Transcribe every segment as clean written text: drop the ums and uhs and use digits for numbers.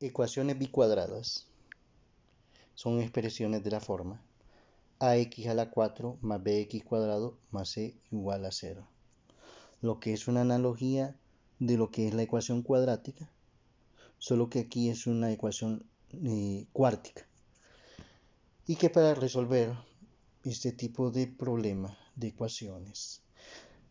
Ecuaciones bicuadradas son expresiones de la forma ax a la 4 más bx cuadrado más c igual a 0, lo que es una analogía de lo que es la ecuación cuadrática, solo que aquí es una ecuación cuártica, y que para resolver este tipo de problema de ecuaciones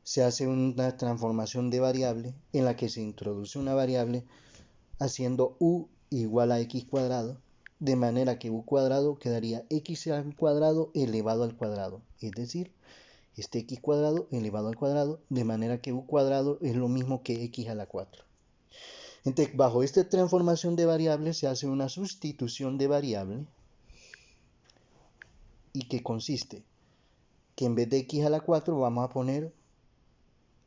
se hace una transformación de variable en la que se introduce una variable haciendo u igual a x cuadrado, de manera que u cuadrado quedaría x al cuadrado elevado al cuadrado, es decir, este x cuadrado elevado al cuadrado, de manera que u cuadrado es lo mismo que x a la 4. Entonces, bajo esta transformación de variable se hace una sustitución de variable, y que consiste que en vez de x a la 4 vamos a poner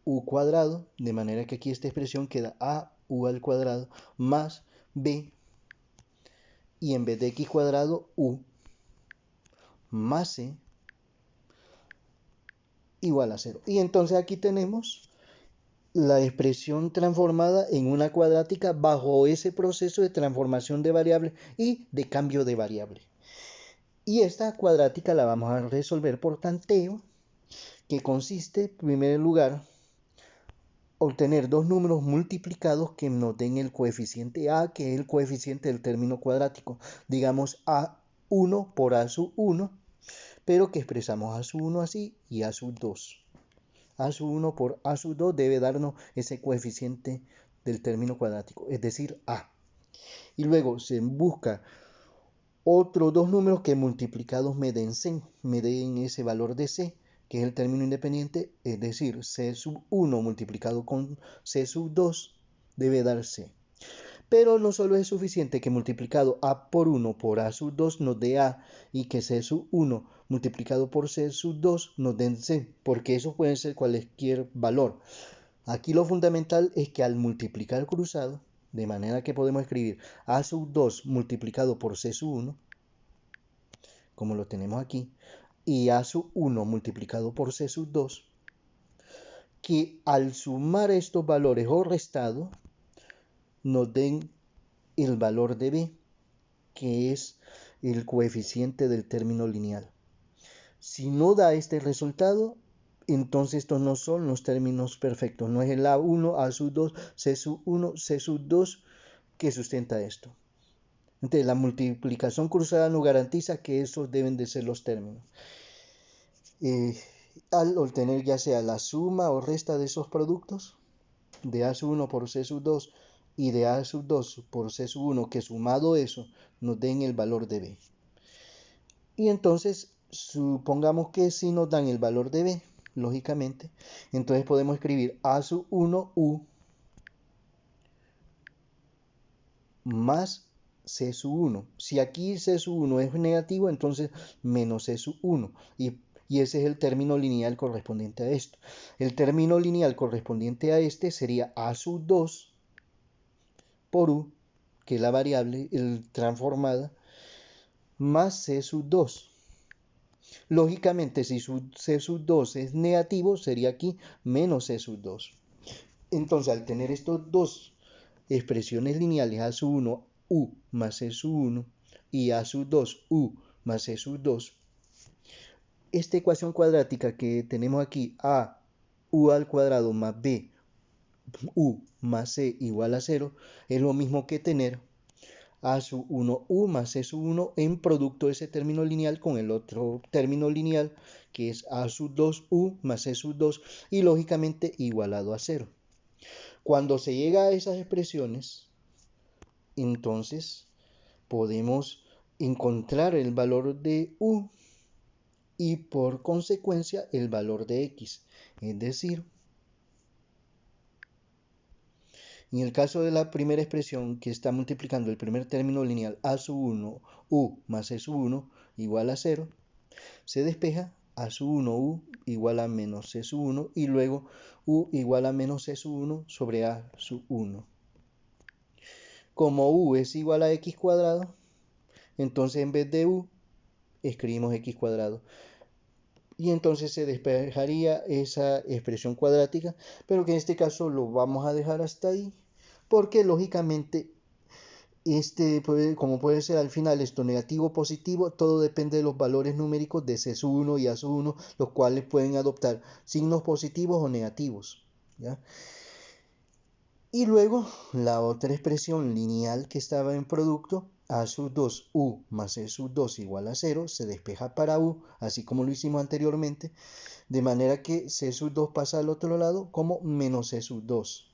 u cuadrado, de manera que aquí esta expresión queda a u al cuadrado más b, y en vez de x cuadrado u más c igual a 0. Y entonces aquí tenemos la expresión transformada en una cuadrática bajo ese proceso de transformación de variable y de cambio de variable. Y esta cuadrática la vamos a resolver por tanteo, que consiste, en primer lugar, obtener dos números multiplicados que nos den el coeficiente a, que es el coeficiente del término cuadrático. Digamos a1 por a sub 1, pero que expresamos a sub 1 así y a sub 2. A sub 1 por a sub 2 debe darnos ese coeficiente del término cuadrático, es decir, a. Y luego se busca otros dos números que multiplicados me den ese valor de c, que es el término independiente, es decir, c sub 1 multiplicado con c sub 2 debe dar c. Pero no solo es suficiente que multiplicado a por 1 por a sub 2 nos dé a, y que c sub 1 multiplicado por c sub 2 nos den c, porque eso puede ser cualquier valor. Aquí lo fundamental es que al multiplicar cruzado, de manera que podemos escribir a sub 2 multiplicado por c sub 1, como lo tenemos aquí, y a sub 1 multiplicado por c sub 2, que al sumar estos valores o restado, nos den el valor de b, que es el coeficiente del término lineal. Si no da este resultado, entonces estos no son los términos perfectos, no es el a1, a sub 2, c sub 1, c sub 2 que sustenta esto. Entonces la multiplicación cruzada no garantiza que esos deben de ser los términos. Al obtener ya sea la suma o resta de esos productos, de a sub 1 por c sub 2 y de a sub 2 por c sub 1, que sumado eso nos den el valor de b. Y entonces supongamos que si nos dan el valor de b, lógicamente, entonces podemos escribir a sub 1 u más c sub 1. Si aquí c sub 1 es negativo, entonces menos c sub 1. Y ese es el término lineal correspondiente a esto. El término lineal correspondiente a este sería a sub 2 por u, que es la variable transformada, más c sub 2. Lógicamente, si c sub 2 es negativo, sería aquí menos c sub 2. Entonces, al tener estos dos expresiones lineales, a sub 1 u más c sub 1 y a sub 2 u más c sub 2, esta ecuación cuadrática que tenemos aquí, a u al cuadrado más b u más c igual a 0, es lo mismo que tener a sub 1u más c sub 1 en producto de ese término lineal con el otro término lineal, que es a sub 2u más c sub 2, y lógicamente igualado a 0. Cuando se llega a esas expresiones, entonces podemos encontrar el valor de u y por consecuencia el valor de x. Es decir, en el caso de la primera expresión que está multiplicando el primer término lineal a sub 1 u más c sub 1 igual a 0, se despeja a sub 1 u igual a menos c sub 1 y luego u igual a menos c sub 1 sobre a sub 1. Como u es igual a x cuadrado, entonces en vez de u escribimos x cuadrado. Y entonces se despejaría esa expresión cuadrática, pero que en este caso lo vamos a dejar hasta ahí, porque lógicamente como puede ser al final esto negativo o positivo, todo depende de los valores numéricos de C1 y A1, los cuales pueden adoptar signos positivos o negativos, ¿ya? Y luego la otra expresión lineal que estaba en producto, A sub 2 U más E sub 2 igual a 0, se despeja para U, así como lo hicimos anteriormente, de manera que C sub 2 pasa al otro lado como menos C sub 2.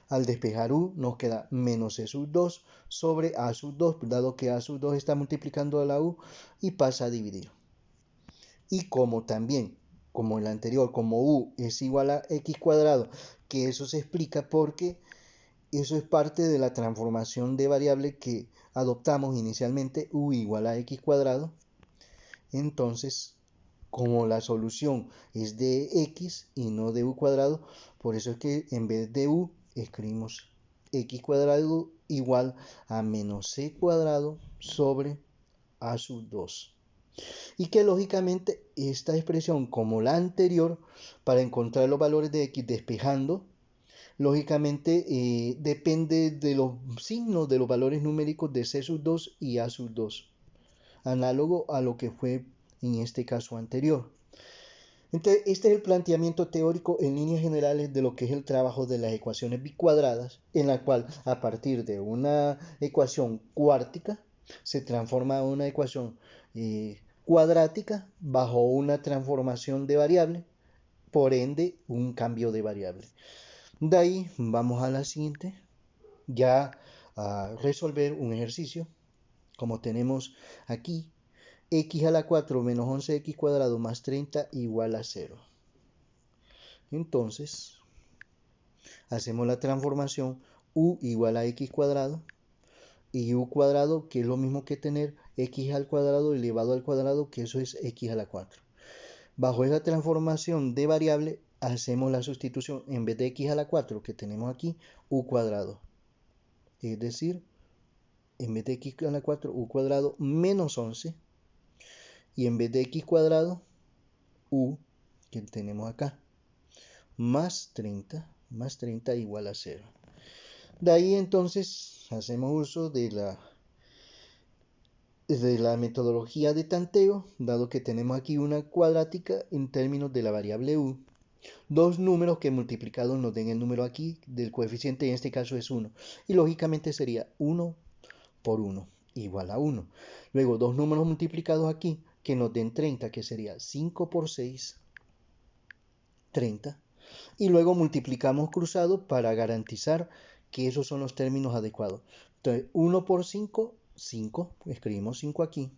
Al despejar U nos queda menos C sub 2 sobre A sub 2, dado que A sub 2 está multiplicando a la U y pasa a dividir. Y como también, como el anterior, como U es igual a X cuadrado, que eso se explica porque eso es parte de la transformación de variable que adoptamos inicialmente, U igual a X cuadrado. Entonces, como la solución es de X y no de U cuadrado, por eso es que en vez de U escribimos X cuadrado igual a menos C cuadrado sobre A sub 2. Y que lógicamente esta expresión, como la anterior, para encontrar los valores de X despejando, lógicamente depende de los signos de los valores numéricos de C sub 2 y A sub 2, análogo a lo que fue en este caso anterior. Entonces, este es el planteamiento teórico en líneas generales de lo que es el trabajo de las ecuaciones bicuadradas, en la cual a partir de una ecuación cuártica se transforma a una ecuación cuadrática bajo una transformación de variable, por ende un cambio de variable. De ahí vamos a la siguiente, ya a resolver un ejercicio, como tenemos aquí, x a la 4 menos 11x cuadrado más 30 igual a 0. Entonces, hacemos la transformación u igual a x cuadrado y u cuadrado, que es lo mismo que tener x al cuadrado elevado al cuadrado, que eso es x a la 4. Bajo esa transformación de variable, hacemos la sustitución en vez de x a la 4 que tenemos aquí, u cuadrado. Es decir, en vez de x a la 4, u cuadrado menos 11. Y en vez de x cuadrado, u, que tenemos acá, más 30 igual a 0. De ahí entonces hacemos uso de la metodología de tanteo, dado que tenemos aquí una cuadrática en términos de la variable u, dos números que multiplicados nos den el número aquí del coeficiente, en este caso es 1, y lógicamente sería 1 por 1 igual a 1. Luego dos números multiplicados aquí que nos den 30, que sería 5 por 6, 30. Y luego multiplicamos cruzado para garantizar que esos son los términos adecuados. Entonces, 1 por 5, 5, escribimos 5 aquí.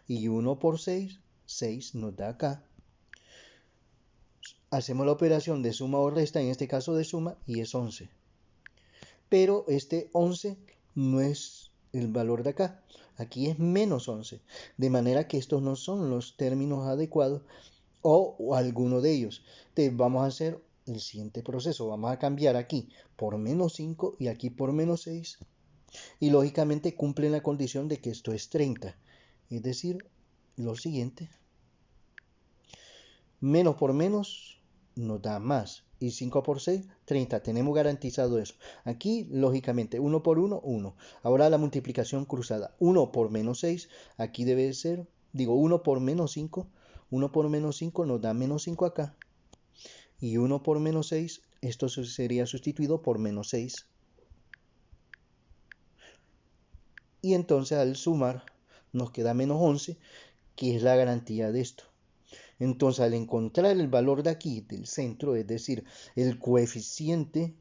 Y 1 por 6, 6 nos da acá. Hacemos la operación de suma o resta, en este caso de suma, y es 11. Pero este 11 no es el valor de acá. Aquí es menos 11. De manera que estos no son los términos adecuados o alguno de ellos. Entonces vamos a hacer el siguiente proceso. Vamos a cambiar aquí por menos 5 y aquí por menos 6. Y lógicamente cumplen la condición de que esto es 30. Es decir, lo siguiente. Menos por menos nos da más. Y 5 por 6, 30. Tenemos garantizado eso. Aquí, lógicamente, 1 por 1, 1. Ahora la multiplicación cruzada. 1 por menos 6, aquí debe ser, 1 por menos 5. 1 por menos 5 nos da menos 5 acá. Y 1 por menos 6, esto sería sustituido por menos 6. Y entonces al sumar nos queda menos 11, que es la garantía de esto. Entonces al encontrar el valor de aquí, del centro, es decir, el coeficiente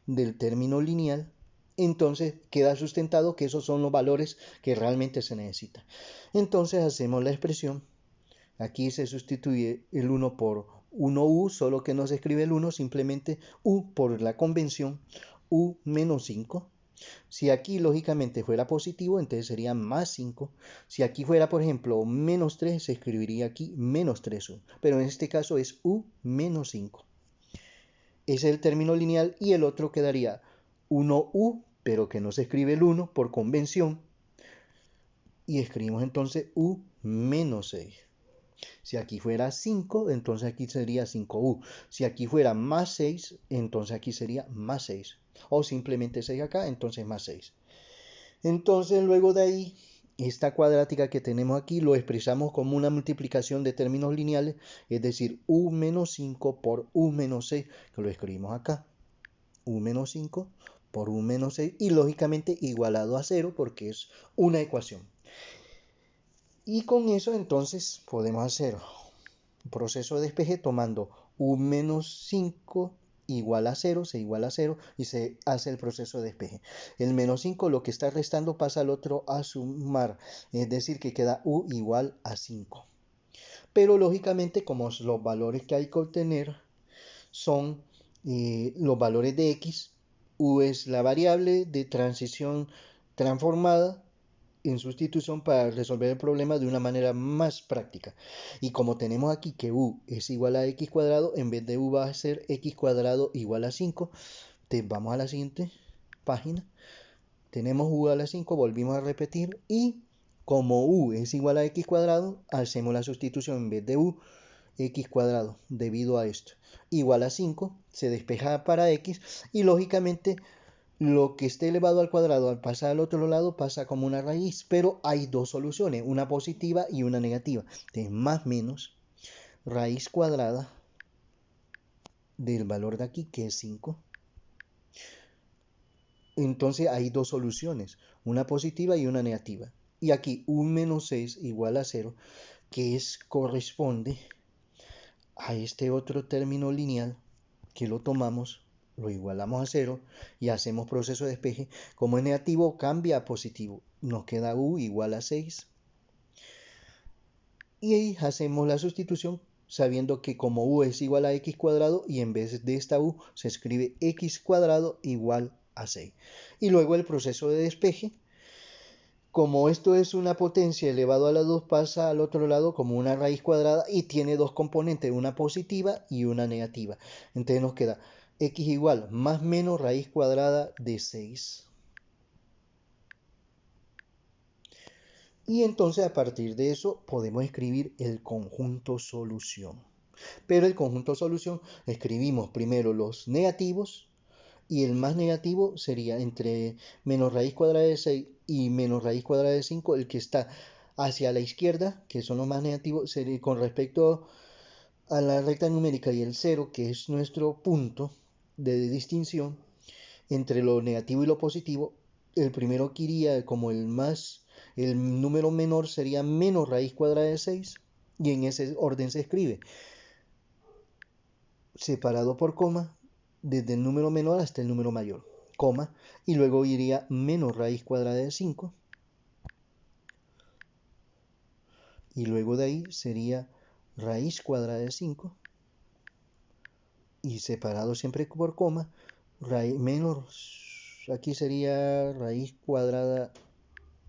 del término lineal, entonces queda sustentado que esos son los valores que realmente se necesitan. Entonces hacemos la expresión. Aquí se sustituye el 1 por 1u, solo que no se escribe el 1, simplemente u por la convención, u menos 5. Si aquí lógicamente fuera positivo, entonces sería más 5. Si aquí fuera, por ejemplo, menos 3, se escribiría aquí menos 3u. Pero en este caso es u menos 5. Ese es el término lineal y el otro quedaría 1u, pero que no se escribe el 1 por convención. Y escribimos entonces u menos 6. Si aquí fuera 5, entonces aquí sería 5u. Si aquí fuera más 6, entonces aquí sería más 6. O simplemente 6 acá, entonces más 6. Entonces luego de ahí, esta cuadrática que tenemos aquí lo expresamos como una multiplicación de términos lineales, es decir, u menos 5 por u menos 6, que lo escribimos acá. U menos 5 por u menos 6 y lógicamente igualado a 0 porque es una ecuación. Y con eso entonces podemos hacer un proceso de despeje tomando u menos 5 igual a 0, se iguala a 0 y se hace el proceso de despeje. El menos 5 lo que está restando pasa al otro a sumar, es decir que queda u igual a 5. Pero lógicamente como los valores que hay que obtener son los valores de x, u es la variable de transición transformada en sustitución para resolver el problema de una manera más práctica. Y como tenemos aquí que u es igual a x cuadrado, en vez de u va a ser x cuadrado igual a 5. Entonces vamos a la siguiente página. Tenemos u a la 5, volvimos a repetir y como u es igual a x cuadrado, hacemos la sustitución en vez de u, x cuadrado, debido a esto. Igual a 5, se despeja para x y lógicamente lo que esté elevado al cuadrado al pasar al otro lado pasa como una raíz, pero hay dos soluciones, una positiva y una negativa. Entonces, más menos raíz cuadrada del valor de aquí, que es 5. Entonces hay dos soluciones, una positiva y una negativa. Y aquí un menos 6 igual a 0, que corresponde a este otro término lineal que lo tomamos, lo igualamos a 0 y hacemos proceso de despeje. Como es negativo, cambia a positivo. Nos queda u igual a 6. Y ahí hacemos la sustitución sabiendo que como u es igual a x cuadrado y en vez de esta u se escribe x cuadrado igual a 6. Y luego el proceso de despeje. Como esto es una potencia elevado a la 2, pasa al otro lado como una raíz cuadrada y tiene dos componentes, una positiva y una negativa. Entonces nos queda x igual más menos raíz cuadrada de 6. Y entonces a partir de eso podemos escribir el conjunto solución. Pero el conjunto solución escribimos primero los negativos y el más negativo sería entre menos raíz cuadrada de 6 y menos raíz cuadrada de 5, el que está hacia la izquierda, que son los más negativos, sería con respecto a la recta numérica y el 0, que es nuestro punto de distinción entre lo negativo y lo positivo. El primero que iría como el número menor sería menos raíz cuadrada de 6 y en ese orden se escribe separado por coma desde el número menor hasta el número mayor, coma, y luego iría menos raíz cuadrada de 5 y luego de ahí sería raíz cuadrada de 5 y separado siempre por coma, menos, aquí sería raíz cuadrada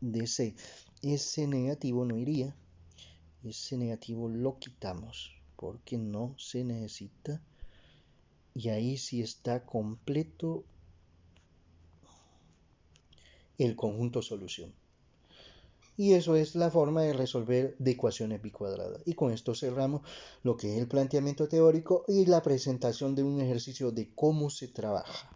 de 6. Ese negativo no iría, ese negativo lo quitamos porque no se necesita y ahí sí está completo el conjunto solución. Y eso es la forma de resolver de ecuaciones bicuadradas. Y con esto cerramos lo que es el planteamiento teórico y la presentación de un ejercicio de cómo se trabaja.